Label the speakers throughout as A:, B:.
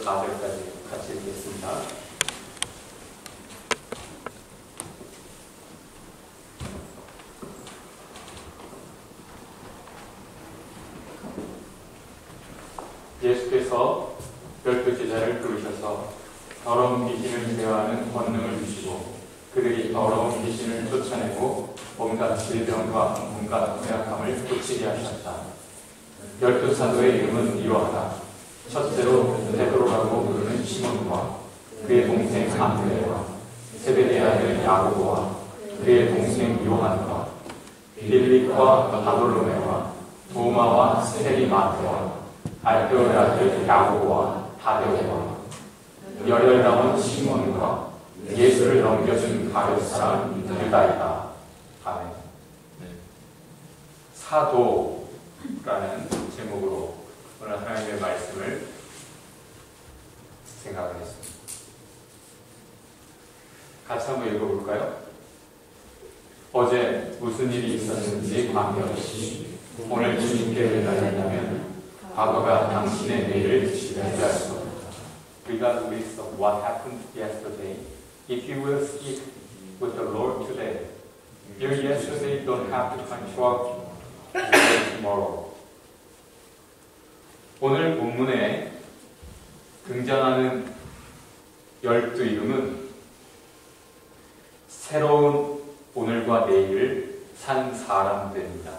A: 4절까지 같이 읽겠습니다. 예수께서 12 제자를 부르셔서 더러운 귀신을 제어하는 권능을 주시고 그들이 더러운 귀신을 쫓아내고 온갖 질병과 온갖 허약함을 고치게 하셨다. 12 사도의 이름은 이러하다. 첫째로 베드로라고 부르는 시몬과 그의 동생 안드레와 세베대의 아들 야고보와 그의 동생 요한과 빌립과 바돌로메와 도마와 세리마테와 알페오의 아들 야고보와 다데오와 열혈 나온 시몬과 예수를 넘겨준 가룟 사람 유다이다. 아멘. 사도라는 제목으로 오늘 하나님의 말씀을 생각하겠습니다. 같이 한번 읽어볼까요? 어제 무슨 일이 있었는지 관계없이 오늘 주님께 매달린다면 과거가 당신의 내일을 지배할 수 없다. Regardless of what happened yesterday, if you will speak with the Lord today, your yesterday don't have to control your tomorrow. 오늘 본문에 등장하는 12 이름은 새로운 오늘과 내일을 산 사람들입니다.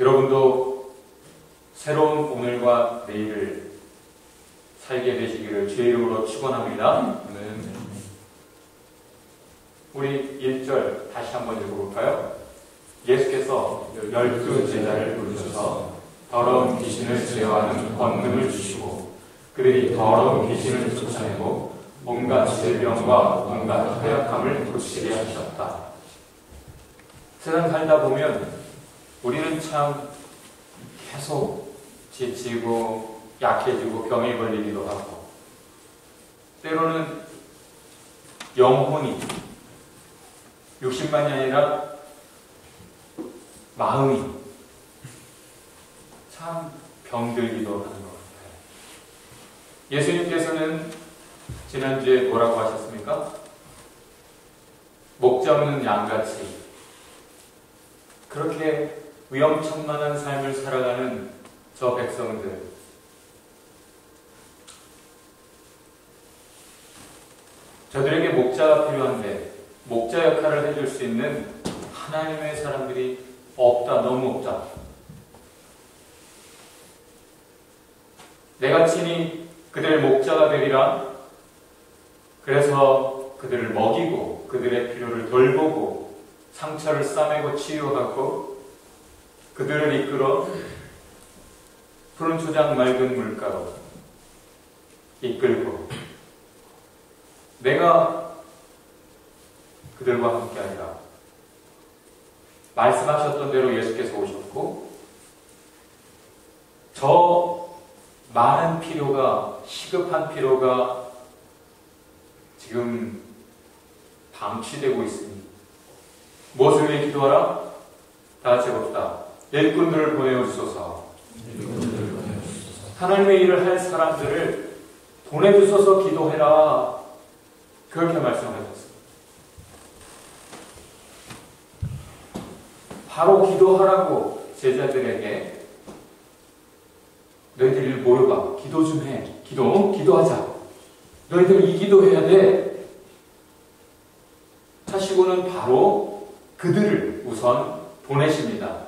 A: 여러분도 새로운 오늘과 내일을 살게 되시기를 주의 이름으로 축원합니다. 우리 1절 다시 한번 읽어볼까요? 예수께서 12 제자를 부르셔서 더러운 귀신을 제어하는 권능을 주시고 그들이 더러운 귀신을 쫓아내고 온갖 질병과 온갖 허약함을 고치게 하셨다. 세상 살다 보면 우리는 참 계속 지치고 약해지고 병에 걸리기도 하고 때로는 영혼이 육신만이 아니라 마음이 참 병들기도 하는 것 같아요. 예수님께서는 지난주에 뭐라고 하셨습니까? 목자 없는 양같이 그렇게 위험천만한 삶을 살아가는 저 백성들, 저들에게 목자가 필요한데 목자 역할을 해줄 수 있는 하나님의 사람들이 없다, 너무 없다. 내가 친히 그들의 목자가 되리라. 그래서 그들을 먹이고 그들의 필요를 돌보고 상처를 싸매고 치유하고 그들을 이끌어 푸른 초장 맑은 물가로 이끌고 내가 그들과 함께하리라. 말씀하셨던 대로 예수께서 오셨고 저 많은 필요가 시급한 필요가 지금 방치되고 있습니다. 무엇을 위해 기도하라? 다 같이 봅시다. 일꾼들을 보내주소서. 하나님의 일을 할 사람들을 보내주소서 기도해라. 그렇게 말씀하셨습니다. 바로 기도하라고 제자들에게 너희들 일 모여봐. 기도 좀 해. 기도하자. 너희들 이 기도해야 돼. 하시고는 바로 그들을 우선 보내십니다.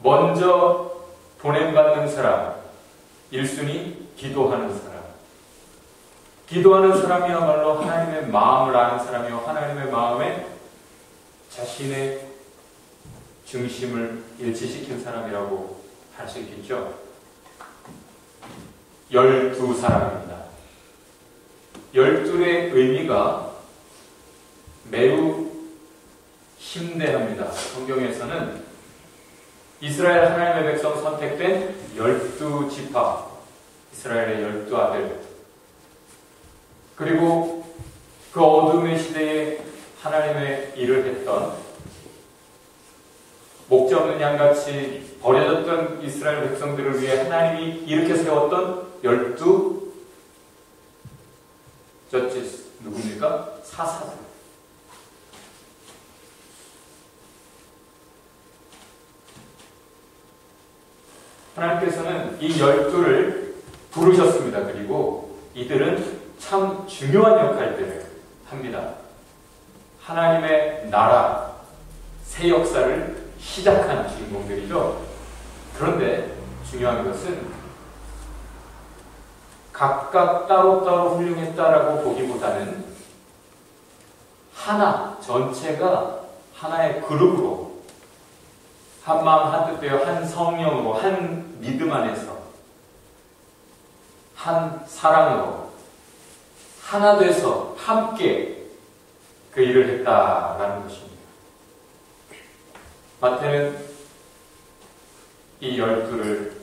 A: 먼저 보냄받는 사람, 1순위 기도하는 사람. 기도하는 사람이야말로 하나님의 마음을 아는 사람이요 하나님의 마음에 자신의 중심을 일치시킨 사람이라고 할 수 있겠죠. 12사람입니다. 12의 의미가 매우 심대합니다. 성경에서는 이스라엘 하나님의 백성 선택된 12지파, 이스라엘의 12아들, 그리고 그 어둠의 시대에 하나님의 일을 했던 목자 없는 양같이 버려졌던 이스라엘 백성들을 위해 하나님이 이렇게 세웠던 12 저지스 누굽니까? 사사들. 하나님께서는 이 12를 부르셨습니다. 그리고 이들은 참 중요한 역할들을 합니다. 하나님의 나라, 새 역사를 시작한 주인공들이죠. 그런데 중요한 것은 각각 따로따로 훌륭했다라고 보기보다는 하나, 전체가 하나의 그룹으로 한 마음 한 뜻되어 한 성령으로 한 믿음 안에서 한 사랑으로 하나 돼서 함께 그 일을 했다라는 것입니다. 마태는 이 12를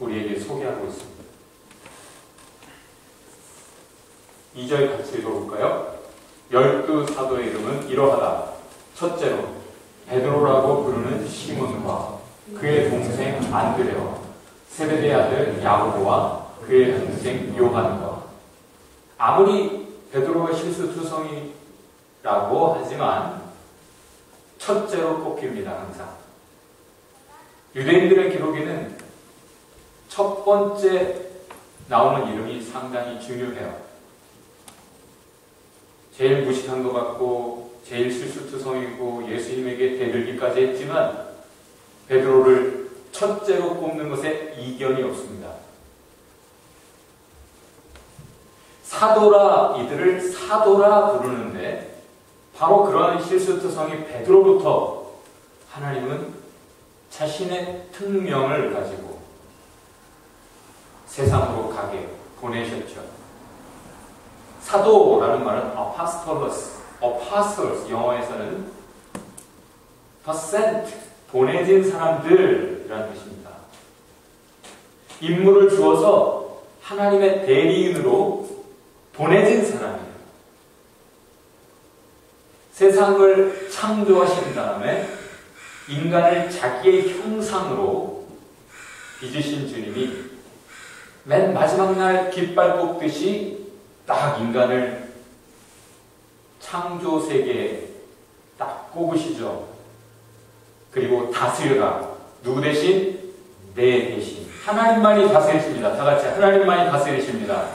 A: 우리에게 소개하고 있습니다. 2절 같이 읽어볼까요? 12 사도의 이름은 이러하다. 첫째로 베드로라고 부르는 시몬과 그의 동생 안드레와 세베대의 아들 야고보와 그의 동생 요한과. 아무리 베드로가 실수투성이라고 하지만 첫째로 꼽힙니다. 항상 유대인들의 기록에는 첫 번째 나오는 이름이 상당히 중요해요. 제일 무식한 것 같고 제일 실수투성이고 예수님에게 대들기까지 했지만 베드로를 첫째로 꼽는 것에 이견이 없습니다. 사도라, 이들을 사도라 부르는데 바로 그러한 실수투성이 베드로부터 하나님은 자신의 특명을 가지고 세상으로 가게 보내셨죠. 사도라는 말은 apostles, 영어에서는 sent, 보내진 사람들이라는 뜻입니다. 임무를 주어서 하나님의 대리인으로 보내진 사람이에요. 세상을 창조하신 다음에 인간을 자기의 형상으로 빚으신 주님이 맨 마지막 날 깃발 뽑듯이 딱 인간을 창조 세계에 딱 꼽으시죠. 그리고 다스려라. 누구 대신? 내 대신. 하나님만이 다스리십니다. 다 같이 하나님만이 다스리십니다.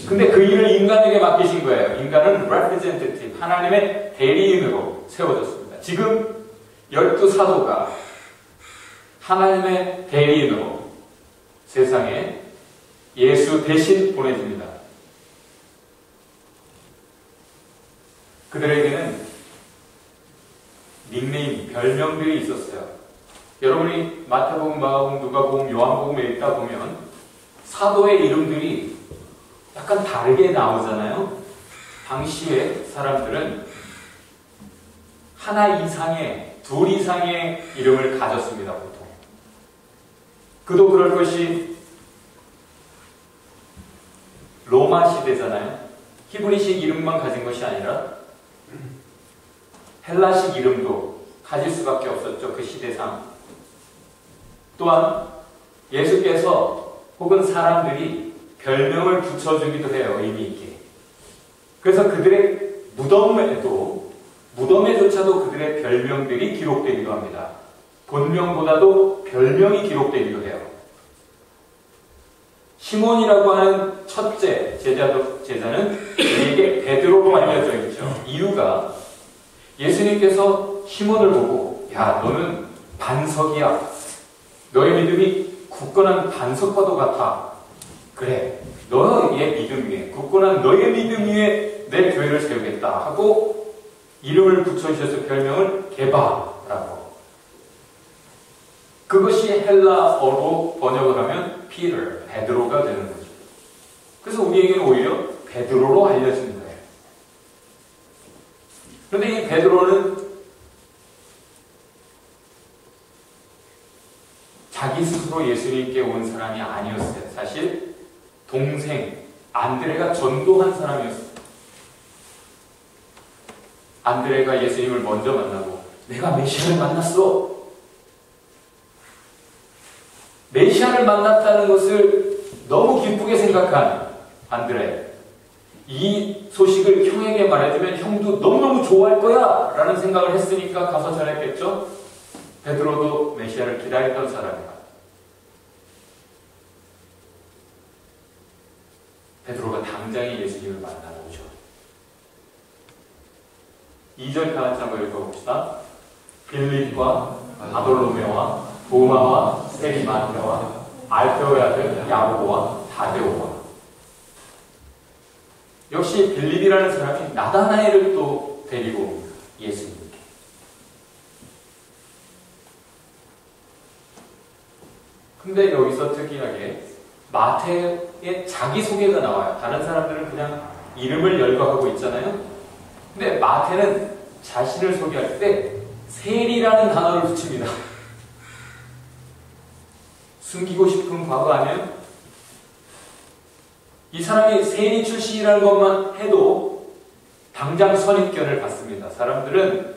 A: 근데 그 일을 인간에게 맡기신 거예요. 인간은 representative, 하나님의 대리인으로 세워졌습니다. 지금 12사도가 하나님의 대리인으로 세상에 예수 대신 보내집니다. 그들에게는 닉네임, 별명들이 있었어요. 여러분이 마태복음, 마가복음, 누가복음, 요한복음에 읽다 보면 사도의 이름들이 약간 다르게 나오잖아요. 당시의 사람들은 하나 이상의, 둘 이상의 이름을 가졌습니다. 보통. 그도 그럴 것이 로마 시대잖아요. 히브리식 이름만 가진 것이 아니라 헬라식 이름도 가질 수밖에 없었죠. 그 시대상. 또한 예수께서 혹은 사람들이 별명을 붙여주기도 해요. 의미 있게. 그래서 그들의 무덤에조차도 그들의 별명들이 기록되기도 합니다. 본명보다도 별명이 기록되기도 해요. 시몬이라고 하는 첫째 제자는 우리에게 베드로로 알려져 있죠. 이유가 예수님께서 시몬을 보고 야, 너는 반석이야. 너의 믿음이 굳건한 반석과도 같아. 그래, 너의 믿음 위에, 굳건한 너의 믿음 위에 내 교회를 세우겠다 하고 이름을 붙여주셔서 별명을 게바라고. 그것이 헬라어로 번역을 하면 피터, 베드로가 되는 거죠. 그래서 우리에게는 오히려 베드로로 알려진 거예요. 그런데 이 베드로는 자기 스스로 예수님께 온 사람이 아니었어요. 사실 동생 안드레가 전도한 사람이었어요. 안드레가 예수님을 먼저 만나고 내가 메시아를 만났어. 메시아를 만났다는 것을 너무 기쁘게 생각한 안드레. 이 소식을 형에게 말해주면 형도 너무너무 좋아할 거야 라는 생각을 했으니까 가서 전했겠죠. 베드로도 메시아를 기다렸던 사람이야. 베드로가 당장에 예수님을 만나보죠. 2절 다 같이 한번 읽어봅시다. 빌립과 바돌로메와 도마와 세리마테와 알페오의 아들 야고보와 다데오와. 역시 빌립이라는 사람이 나다나엘을 또 데리고 옵니다. 예수님께. 근데 여기서 특이하게 마태의 자기소개가 나와요. 다른 사람들은 그냥 이름을 열거하고 있잖아요. 근데 마태는 자신을 소개할 때 세리라는 단어를 붙입니다. 숨기고 싶은 과거 아니에요? 이 사람이 세리 출신이라는 것만 해도 당장 선입견을 받습니다. 사람들은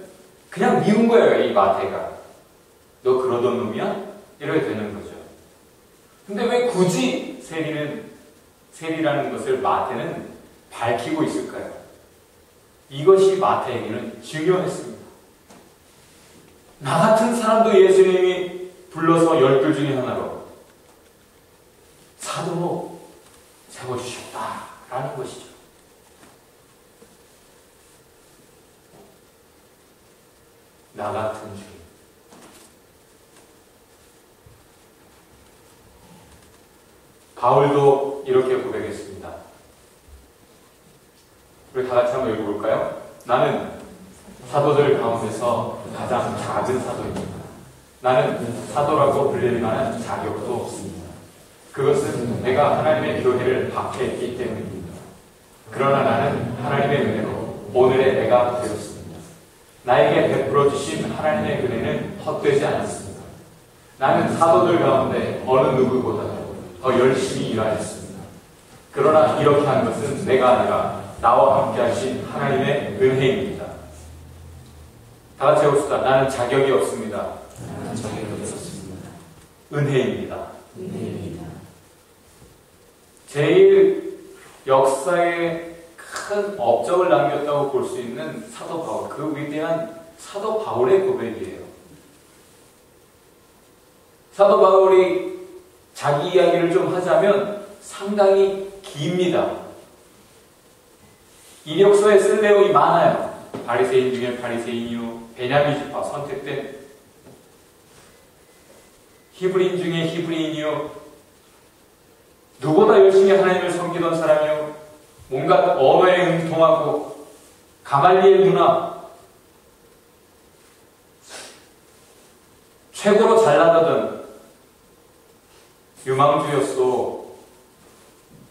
A: 그냥 미운 거예요, 이 마태가. 너 그러던 놈이야? 이렇게 되는 거죠. 근데 왜 굳이 세리라는 것을 마태는 밝히고 있을까요? 이것이 마태에게는 중요했습니다. 나 같은 사람도 예수님이 불러서 12 중에 하나로 사도로 세워주셨다라는 것이죠. 나 같은 주님. 바울도 이렇게 고백했습니다. 우리 다 같이 한번 읽어볼까요? 나는 사도들 가운데서 가장 작은 사도입니다. 나는 사도라고 불릴 만한 자격도 없습니다. 그것은 내가 하나님의 교회를 박해했기 때문입니다. 그러나 나는 하나님의 은혜로 오늘의 내가 되었습니다. 나에게 베풀어 주신 하나님의 은혜는 헛되지 않았습니다. 나는 사도들 가운데 어느 누구보다도 더 열심히 일하였습니다. 그러나 이렇게 한 것은 내가 아니라 나와 함께 하신 하나님의 은혜입니다. 다 같이 해봅시다. 나는 자격이 없습니다. 은혜입니다. 제일 역사에 큰 업적을 남겼다고 볼 수 있는 사도 바울, 그 위대한 사도 바울의 고백이에요. 사도 바울이 자기 이야기를 좀 하자면 상당히 깁니다. 이력서에 쓸 내용이 많아요. 바리새인 중에 바리새인이요, 베냐민 지파 선택된 히브리인 중에 히브리인이요, 누구보다 열심히 하나님을 섬기던 사람이요, 온갖 언어에 응통하고 가말리엘 문화, 최고로 잘 나가던 유망주였어.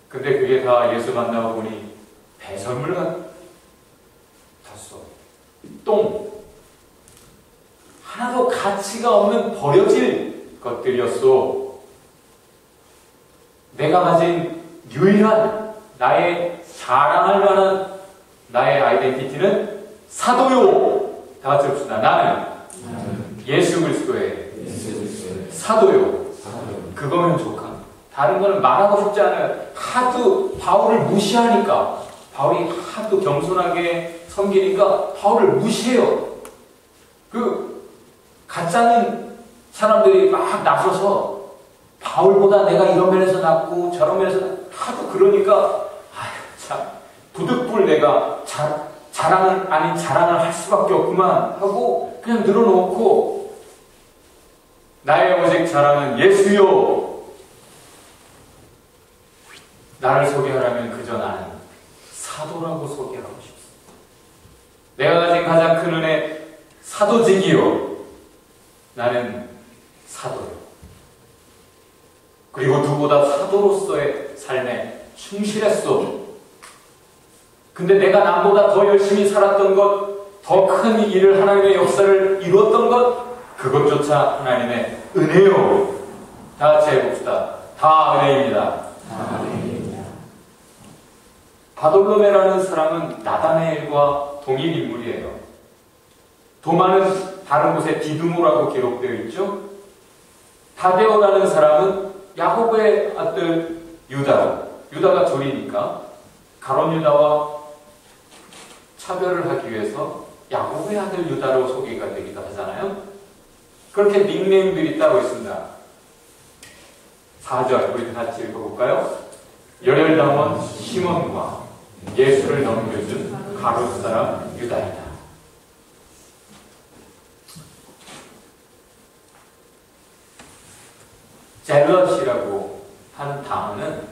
A: 근데 그게 다 예수 만나고 보니 배설물 같았어. 똥. 하나도 가치가 없는 버려질 것들이었어. 내가 가진 유일한 나의 자랑할 만한 나의 아이덴티티는 사도요. 다 같이 합시다. 나는 예수 그리스도의 사도요. 그거면 좋아. 다른 거는 말하고 싶지 않아요. 하도 바울을 무시하니까, 바울이 하도 겸손하게 섬기니까 바울을 무시해요. 그 가짜는 사람들이 막 나서서 바울보다 내가 이런 면에서 낫고 저런 면에서 하도 그러니까 아휴 참 부득불 내가 자랑을 할 수밖에 없구만 하고 그냥 늘어놓고, 나의 오직 자랑은 예수요. 나를 소개하라면 그저 나는 사도라고 소개하고 싶습니다. 내가 가진 가장 큰 은혜 사도직이요. 나는 사도요. 그리고 누구보다 사도로서의 삶에 충실했어. 근데 내가 남보다 더 열심히 살았던 것, 더 큰 일을 하나님의 역사를 이루었던 것, 그것조차 하나님의 은혜요. 다 같이 해봅시다. 다 은혜입니다. 바돌로메라는 사람은 나다나엘과 동일 인물이에요. 도마는 다른 곳에 디두모라고 기록되어 있죠. 다데오라는 사람은 야곱의 아들 유다가 졸이니까 가론 유다와 차별을 하기 위해서 야곱의 아들 유다로 소개가 되기도 하잖아요. 그렇게 닉네임들이 따로 있습니다. 4절 우리 같이 읽어볼까요? 열혈당원 시몬과 예수를 넘겨준 가롯 사람 유다이다. jealous이라고 하는 단어는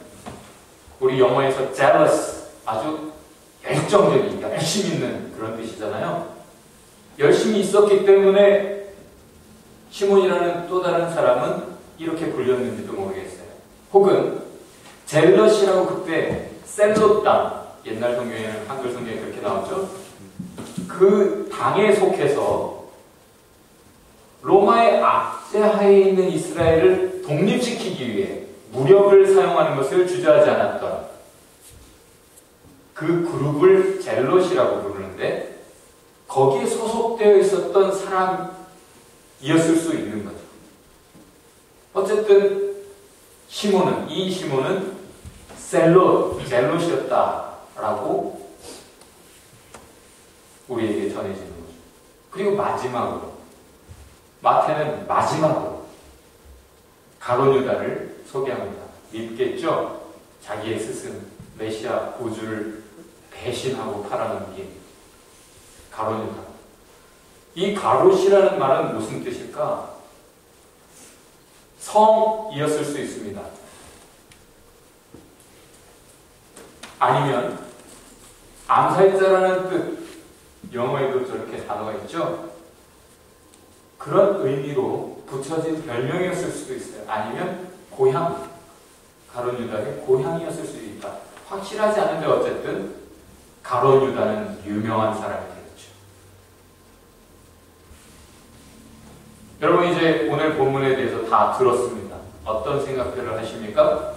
A: 우리 영어에서 jealous, 아주 열정적인, 열심히 있는 그런 뜻이잖아요. 열심히 있었기 때문에 시몬이라는 또 다른 사람은 이렇게 불렸는지도 모르겠어요. 혹은 젤럿이라고 그때 셀롯 당, 옛날 성경에는 한글 성경에 그렇게 나오죠. 그 당에 속해서 로마의 압제하에 있는 이스라엘을 독립시키기 위해 무력을 사용하는 것을 주저하지 않았던 그 그룹을 젤롯이라고 부르는데 거기에 소속되어 있었던 사람이었을 수 있는 거죠. 어쨌든 이 시몬은 젤롯이었다라고 우리에게 전해지는 거죠. 그리고 마지막으로 마태는 마지막으로 가롯 유다를 소개합니다. 믿겠죠? 자기의 스승 메시아 구주를 배신하고 팔아넘긴 가롯 유다. 이 가롯이라는 말은 무슨 뜻일까? 성이었을 수 있습니다. 아니면 암살자라는 뜻, 영어에도 저렇게 단어가 있죠? 그런 의미로 붙여진 별명이었을 수도 있어요. 아니면 고향, 가롯 유다의 고향이었을 수도 있다. 확실하지 않은데 어쨌든 가롯 유다는 유명한 사람이 되었죠. 여러분 이제 오늘 본문에 대해서 다 들었습니다. 어떤 생각들을 하십니까?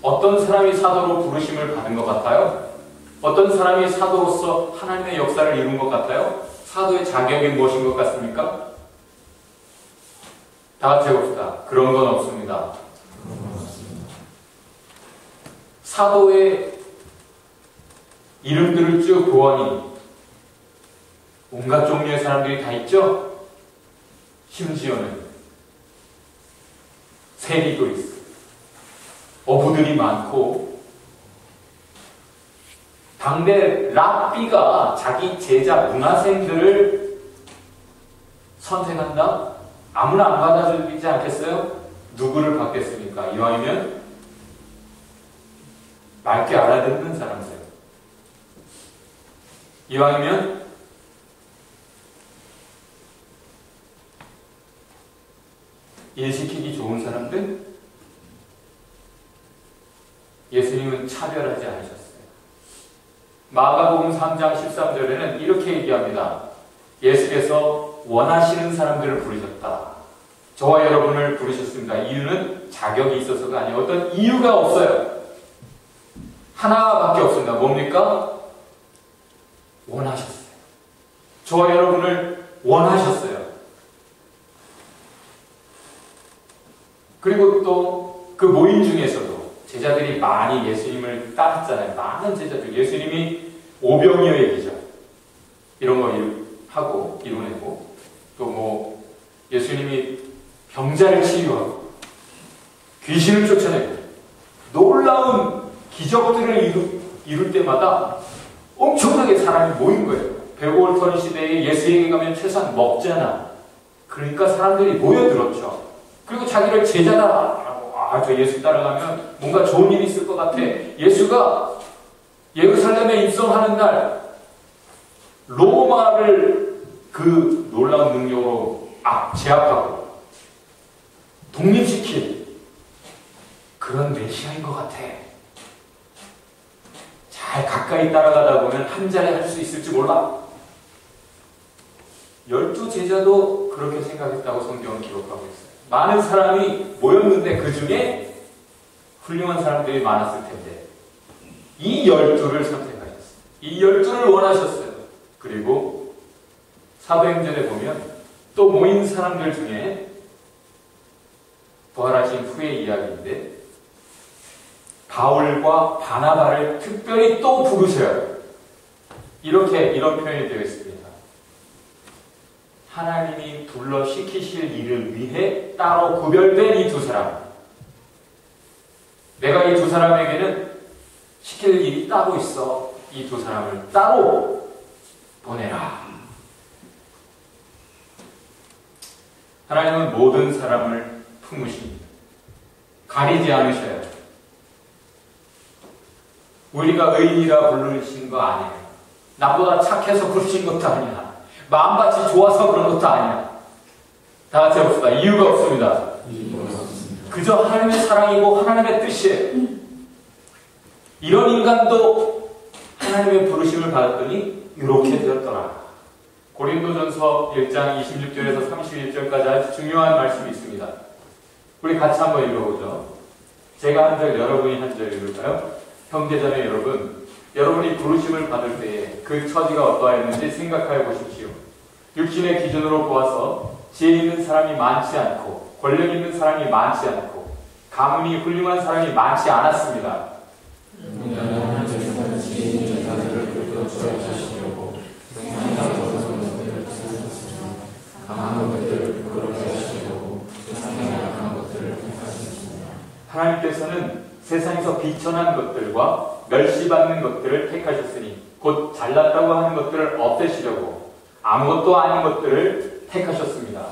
A: 어떤 사람이 사도로 부르심을 받은 것 같아요? 어떤 사람이 사도로서 하나님의 역사를 이룬 것 같아요? 사도의 자격이 무엇인 것 같습니까? 다 같이 해봅시다. 그런 건 없습니다. 사도의 이름들을 쭉 보아니 온갖 종류의 사람들이 다 있죠? 심지어는 세리도 있어요. 어부들이 많고 당대 랍비가 자기 제자 문화생들을 선택한다? 아무나 안 받아주지 않겠어요? 누구를 받겠습니까? 이왕이면 맑게 알아듣는 사람들. 이왕이면 일시키기 좋은 사람들? 예수님은 차별하지 않으셨어요. 마가복음 3장 13절에는 이렇게 얘기합니다. 예수께서 원하시는 사람들을 부르셨다. 저와 여러분을 부르셨습니다. 이유는 자격이 있어서가 아니에요. 어떤 이유가 없어요. 하나밖에 없습니다. 뭡니까? 원하셨어요. 저와 여러분을 원하셨어요. 그리고 또 그 모임 중에서도 제자들이 많이 예수님을 따랐잖아요. 많은 제자들. 예수님이 오병이어 얘기죠. 이런 거 하고 이뤄내고 또 예수님이 병자를 치유하고 귀신을 쫓아내고 놀라운 기적들을 이룰 때마다 엄청나게 사람이 모인 거예요. 베고올터리 시대에 예수에게 가면 최소한 먹잖아. 그러니까 사람들이 모여들었죠. 그리고 자기를 제자다라고 저 예수 따라가면 뭔가 좋은 일이 있을 것 같아. 예수가 예루살렘에 입성하는 날 로마를 그 놀라운 능력으로 제압하고 독립시킬 그런 메시아인 것 같아. 잘 가까이 따라가다 보면 한 자리 할 수 있을지 몰라. 12제자도 그렇게 생각했다고 성경은 기록하고 있어요. 많은 사람이 모였는데 그 중에 훌륭한 사람들이 많았을 텐데 이 12를 선택하셨어요. 이 12를 원하셨어요. 그리고 사도행전에 보면 또 모인 사람들 중에 부활하신 후의 이야기인데 바울과 바나바를 특별히 또 부르셔요. 이런 표현이 되어 있습니다. 하나님이 불러 시키실 일을 위해 따로 구별된 이 두 사람. 내가 이 두 사람에게는 시킬 일이 따로 있어. 이 두 사람을 따로 보내라. 하나님은 모든 사람을 품으십니다. 가리지 않으셔요. 우리가 의인이라 부르신 거 아니에요. 나보다 착해서 부르신 것도 아니야. 마음같이 좋아서 그런 것도 아니야. 다 같이 해봅시다. 이유가 없습니다. 그저 하나님의 사랑이고 하나님의 뜻이에요. 이런 인간도 하나님의 부르심을 받았더니 이렇게 되었더라. 고린도전서 1장 26절에서 31절까지 아주 중요한 말씀이 있습니다. 우리 같이 한번 읽어보죠. 제가 한 절, 여러분이 한 절 읽을까요? 형제자매 여러분, 여러분이 부르심을 받을 때에 그 처지가 어떠하였는지 생각하여 보십시오. 육신의 기준으로 보아서 지혜 있는 사람이 많지 않고 권력 있는 사람이 많지 않고 가문이 훌륭한 사람이 많지 않았습니다. 하나님께서는 세상에서 비천한 것들과 멸시받는 것들을 택하셨으니 곧 잘났다고 하는 것들을 없애시려고 아무것도 아닌 것들을 택하셨습니다.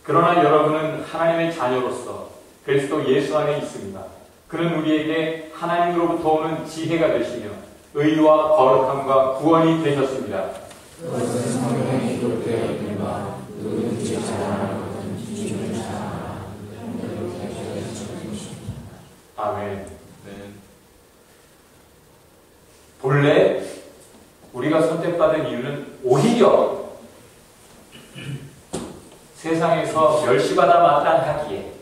A: 그러나 여러분은 하나님의 자녀로서 그리스도 예수 안에 있습니다. 그는 우리에게 하나님으로부터 오는 지혜가 되시며 의와 거룩함과 구원이 되셨습니다. 아멘. 본래 우리가 선택받은 이유는 오히려 세상에서 멸시받아 마땅하기에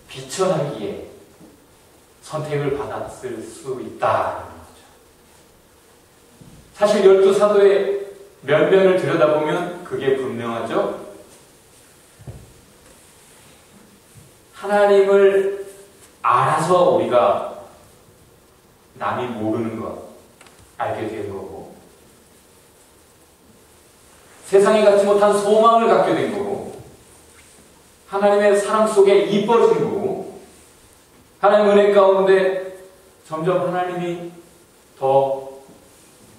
A: 비천하기에 선택을 받았을 수 있다는 거죠. 사실 12사도의 면면을 들여다보면 그게 분명하죠. 하나님을 알아서 우리가 남이 모르는 것 알게 된 거고, 세상에 갖지 못한 소망을 갖게 된 거고, 하나님의 사랑 속에 이뻐진 거고, 하나님 은혜 가운데 점점 하나님이 더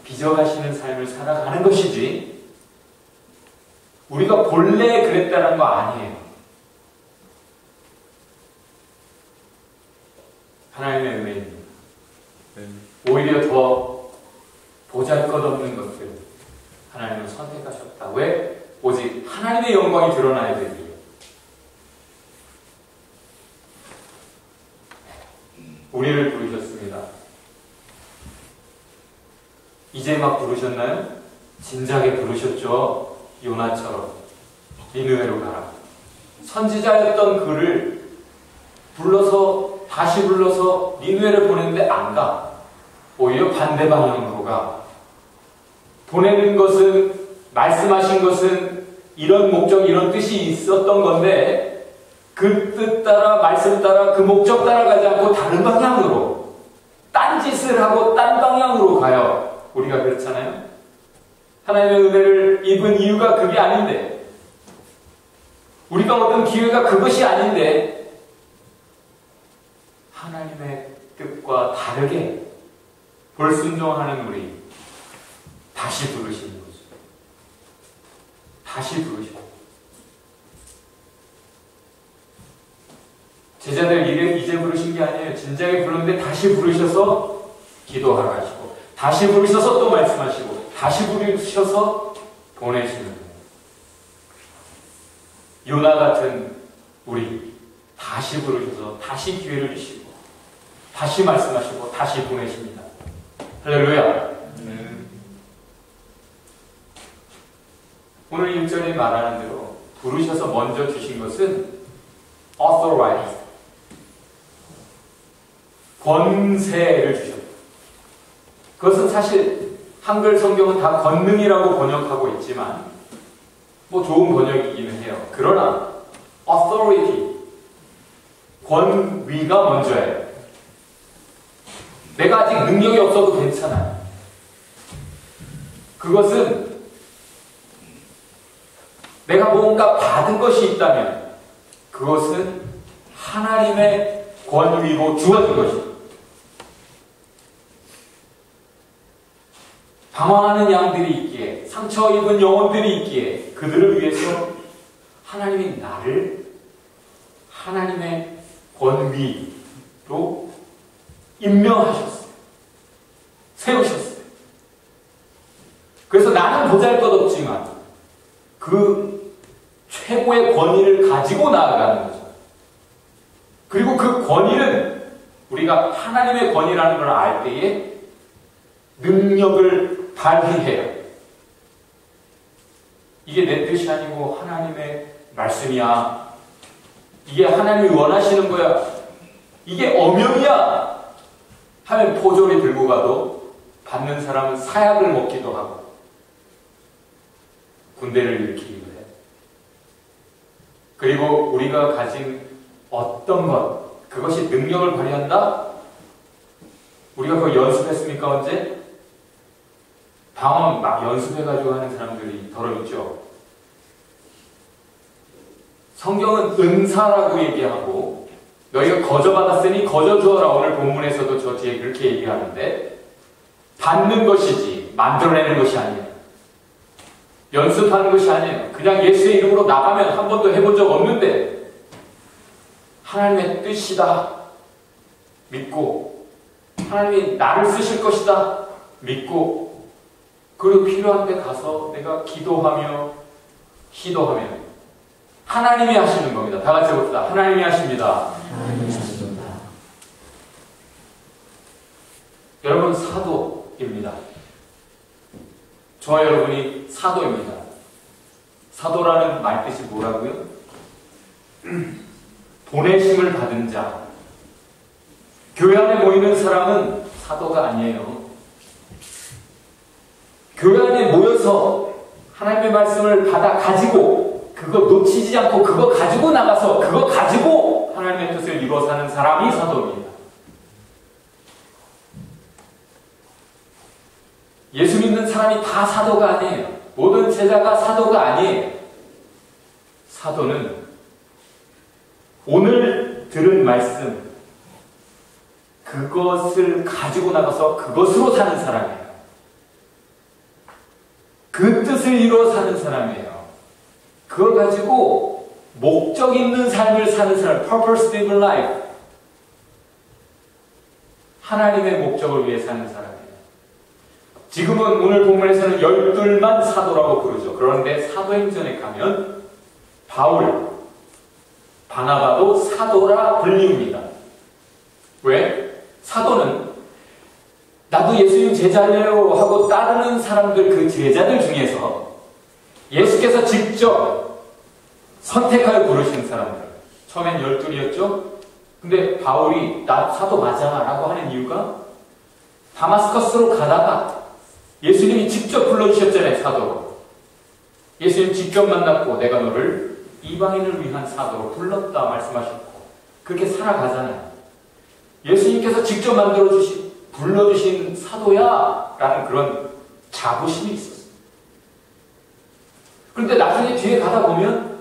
A: 빚어가시는 삶을 살아가는 것이지, 우리가 본래 그랬다는 거 아니에요. 하나님의 은혜입니다. 오히려 더 보잘것없는 것들 하나님은 선택하셨다. 왜? 오직 하나님의 영광이 드러나야 되기에. 우리를 부르셨습니다. 이제 막 부르셨나요? 진작에 부르셨죠. 요나처럼 니느웨로 가라. 선지자였던 그를 다시 불러서 니느웨를 보냈는데 안 가. 오히려 반대 방향으로 가. 보내는 것은, 말씀하신 것은 이런 목적, 이런 뜻이 있었던 건데 그 뜻 따라, 말씀 따라, 그 목적 따라가지 않고 다른 방향으로, 딴 짓을 하고 딴 방향으로 가요. 우리가 그렇잖아요. 하나님의 은혜를 입은 이유가 그게 아닌데, 우리가 얻은 기회가 그것이 아닌데, 하나님의 뜻과 다르게 불순종하는 우리 다시 부르시는 거죠. 다시 부르시고, 제자들 이제 부르신 게 아니에요. 진작에 불렀는데 다시 부르셔서 기도하라 하시고, 다시 부르셔서 또 말씀하시고, 다시 부르셔서 보내시는 거예요. 요나 같은 우리 다시 부르셔서 다시 기회를 주시고, 다시 말씀하시고, 다시 보내십니다. 할렐루야. 오늘 1절에 말하는 대로 부르셔서 먼저 주신 것은 authorize, 권세를 주셨다. 그것은 사실 한글 성경은 다 권능이라고 번역하고 있지만 뭐 좋은 번역이기는 해요. 그러나 authority, 권위가 먼저예요. 내가 아직 능력이 없어도 괜찮아요. 그것은 내가 뭔가 받은 것이 있다면 그것은 하나님의 권위로 주어진 것입니다. 방황하는 양들이 있기에, 상처 입은 영혼들이 있기에 그들을 위해서 하나님이 나를 하나님의 권위로 임명하셨어요. 세우셨어요. 그래서 나는 보잘것없지만 그 최고의 권위를 가지고 나아가는 거죠. 그리고 그 권위는 우리가 하나님의 권위라는 걸 알 때에 능력을 발휘해요. 이게 내 뜻이 아니고 하나님의 말씀이야. 이게 하나님이 원하시는 거야. 이게 엄연이야. 하면 포졸이 들고 가도 받는 사람은 사약을 먹기도 하고 군대를 일으키기도 해요. 그리고 우리가 가진 어떤 것, 그것이 능력을 발휘한다? 우리가 그거 연습했습니까? 언제? 방언 막 연습해가지고 하는 사람들이 더러 있죠. 성경은 은사라고 얘기하고 너희가 거저받았으니 거저주어라. 오늘 본문에서도 저 뒤에 그렇게 얘기하는데 받는 것이지 만들어내는 것이 아니에요. 연습하는 것이 아니에요. 그냥 예수의 이름으로 나가면 한 번도 해본 적 없는데 하나님의 뜻이다 믿고 하나님이 나를 쓰실 것이다 믿고 그리고 필요한 데 가서 내가 기도하며 기도하며 하나님이 하시는 겁니다. 다 같이 해봅시다. 하나님이 하십니다.
B: 하나님이 하십니다.
A: 여러분 사도입니다. 저와 여러분이 사도입니다. 사도라는 말뜻이 뭐라고요? 보내심을 받은 자. 교회 안에 모이는 사람은 사도가 아니에요. 교회 안에 모여서 하나님의 말씀을 받아 가지고 그거 놓치지 않고 그거 가지고 나가서 그거 가지고 하나님의 뜻을 이루어 사는 사람이 사도입니다. 예수 믿는 사람이 다 사도가 아니에요. 모든 제자가 사도가 아니에요. 사도는 오늘 들은 말씀 그것을 가지고 나가서 그것으로 사는 사람이에요. 그 뜻을 이루어 사는 사람이에요. 그걸 가지고 목적 있는 삶을 사는 사람, purpose-driven life. 하나님의 목적을 위해 사는 사람이에요. 지금은 오늘 본문에서는 12만 사도라고 부르죠. 그런데 사도행전에 가면 바울, 바나바도 사도라 불립니다. 왜? 사도는 나도 예수님 제자래요 하고 따르는 사람들 그 제자들 중에서 예수께서 직접 선택하여 부르신 사람들. 처음엔 12이었죠? 근데 바울이 나 사도 맞아 라고 하는 이유가 다마스커스로 가다가 예수님이 직접 불러주셨잖아요. 사도로. 예수님 직접 만났고 내가 너를 이방인을 위한 사도로 불렀다 말씀하셨고 그렇게 살아가잖아요. 예수님께서 직접 불러주신 사도야 라는 그런 자부심이 있었어요. 그런데 나중에 뒤에 가다 보면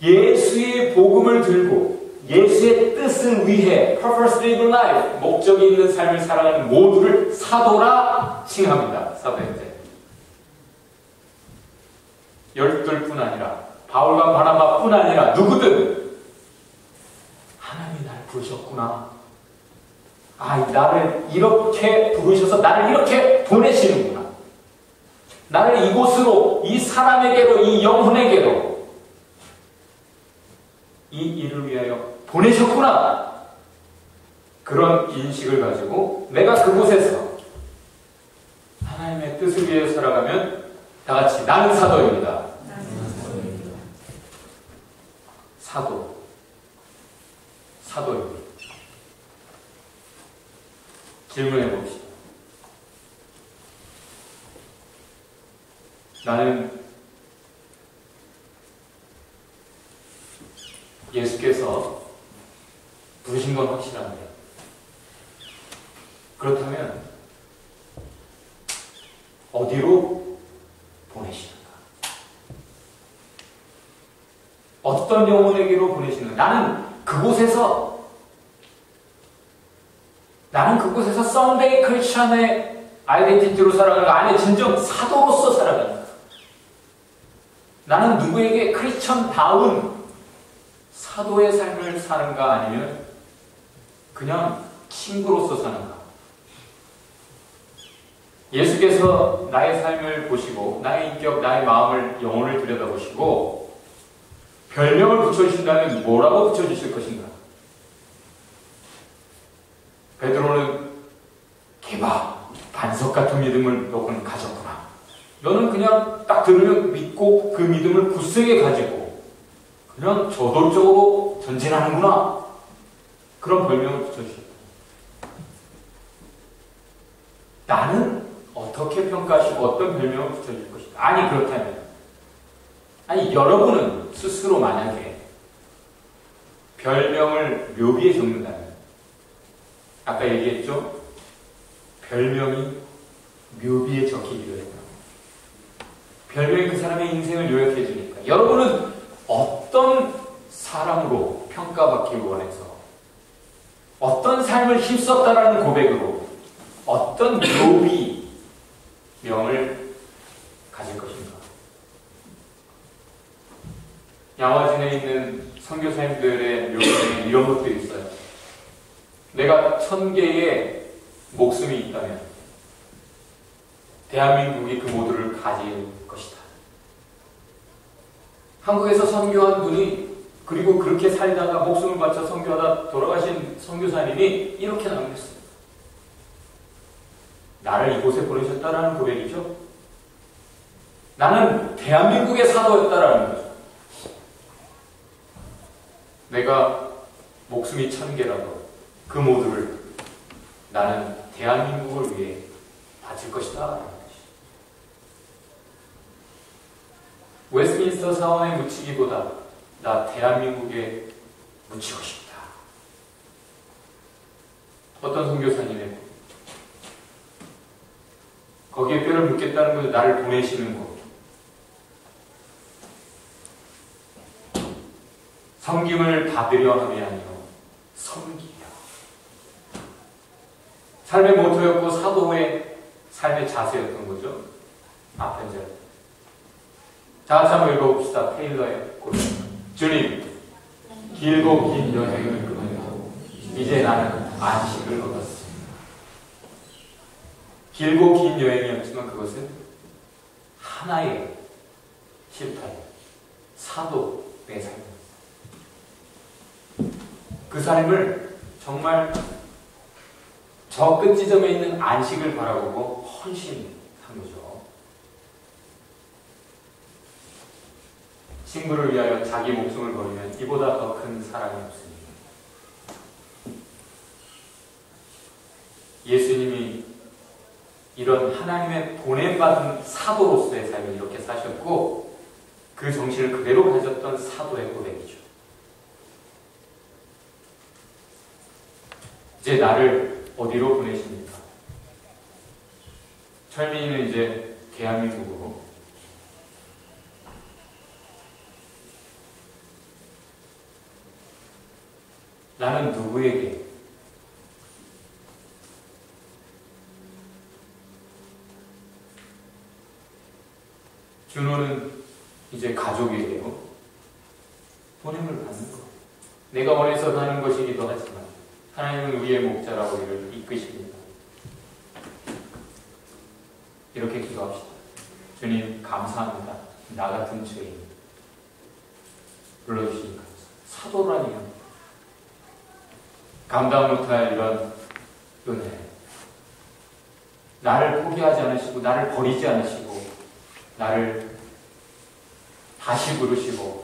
A: 예수의 복음을 들고 예수의 뜻을 위해 purpose-driven life, 목적이 있는 삶을 살아가는 모두를 사도라 칭합니다. 사도행전. 12뿐 아니라 바울과 바나바뿐 아니라 누구든 하나님이 나를 부르셨구나. 나를 이렇게 부르셔서 나를 이렇게 보내시는구나. 나를 이곳으로, 이 사람에게로, 이 영혼에게로 이 일을 위하여 보내셨구나. 그런 인식을 가지고 내가 그곳에서 하나님의 뜻을 위해 살아가면 다 같이 나는 사도입니다. 사도입니다. 질문해 나는 예수께서 부르신 건 확실한데, 그렇다면 어디로 보내시는가? 어떤 영혼에게로 보내시는가? 나는 그곳에서 썬데이 크리스천의 아이덴티티로 살아가는 거 아니에요. 진정 사도로서 살아가는 거. 나는 누구에게 크리스천다운 사도의 삶을 사는가, 아니면 그냥 친구로서 사는가? 예수께서 나의 삶을 보시고 나의 인격, 나의 마음을, 영혼을 들여다보시고 별명을 붙여주신다면 뭐라고 붙여주실 것인가? 베드로는 개바, 반석 같은 믿음을 너는 가졌구나. 너는 그냥 딱 들으면 믿고 그 믿음을 굳세게 가지고 그냥 저돌적으로 전진하는구나. 그런 별명을 붙여주셨다. 나는 어떻게 평가하시고 어떤 별명을 붙여줄 것인가? 아니, 그렇다면, 여러분은 스스로 만약에 별명을 묘비에 적는다면, 아까 얘기했죠? 별명이 묘비에 적히기도 했다. 별명이 그 사람의 인생을 요약해 주니까. 여러분은 어떤 사람으로 평가받기를 원해서, 어떤 삶을 힘썼다라는 고백으로, 어떤 묘비 명을 가질 것인가? 양화진에 있는 선교사님들의 묘비에 이런 것도 있어요. 내가 1000개의 목숨이 있다면 대한민국이 그 모두를 가질 것이다. 한국에서 선교한 분이, 그리고 그렇게 살다가 목숨을 바쳐 선교하다 돌아가신 선교사님이 이렇게 남겼어요. 나를 이곳에 보내셨다라는 고백이죠. 나는 대한민국의 사도였다라는 거죠. 내가 목숨이 1000개라도 그 모두를 나는 대한민국을 위해 바칠 것이다. 웨스트민스터 사원에 묻히기보다 나 대한민국에 묻히고 싶다. 어떤 선교사님의 거기에 뼈를 묻겠다는 것은 나를 보내시는 것. 섬김을 받으려 함이 아니요 섬기려. 삶의 모토였고 사도의 삶의 자세였던 거죠. 앞편절. 자, 같이 한번 읽어봅시다. 테일러의 고백. 주님, 길고 긴 여행을 끝내고 이제 나는 안식을 얻었습니다. 길고 긴 여행이었지만 그것은 하나의 실타래, 사도의 삶입니다. 그 삶을 정말 저 끝 지점에 있는 안식을 바라보고 헌신한 거죠. 친구를 위하여 자기 목숨을 버리면 이보다 더 큰 사랑이 없습니다. 예수님이 이런 하나님의 보냄받은 사도로서의 삶을 이렇게 사셨고, 그 정신을 그대로 가졌던 사도의 고백이죠. 이제 나를 어디로 보내십니까? 철민이는 이제 대한민국으로, 나는 누구에게, 준호는 이제 가족에게요 보냄을 받는 것. 내가 원해서 하는 것이기도 하지만 하나님은 우리의 목자라고 이를 이끄십니다. 이렇게 기도합시다. 주님 감사합니다. 나 같은 죄인 불러주시니까. 사도라니요, 감당 못할 이런 은혜, 나를 포기하지 않으시고 나를 버리지 않으시고 나를 다시 부르시고